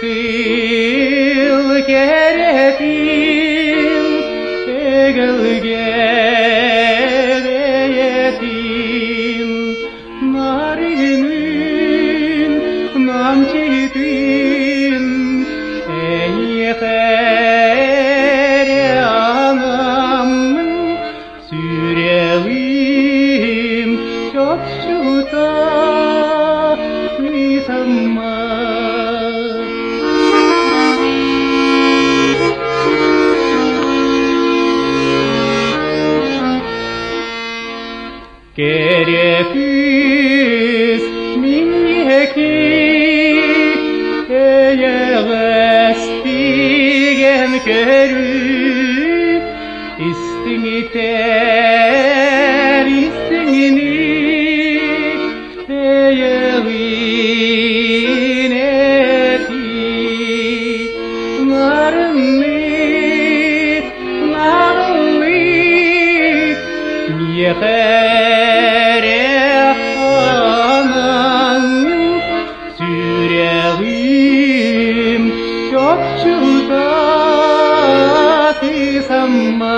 Этертил керетин эгелге беетин наринин намчитин эйхере анамын сүрелим чокшута мисамма Керекүз минеки эйелестиген көрүп истиңитер истиңини эйелинети нарынны Миехере анаңның сүрелим чокчута тисамма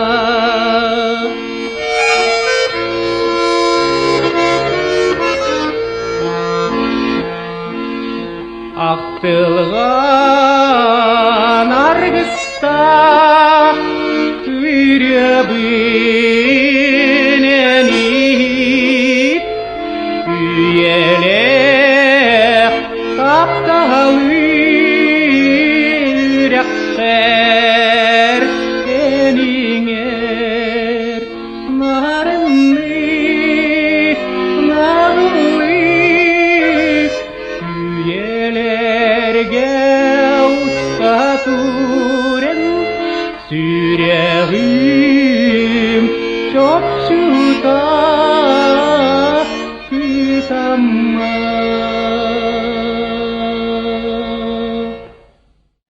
Ақтылған аргыста үйребінен ит үйелек тапталы үрәқтер еніңер нарынны үйелерге ұстатурен сүрелим чокчута кисамма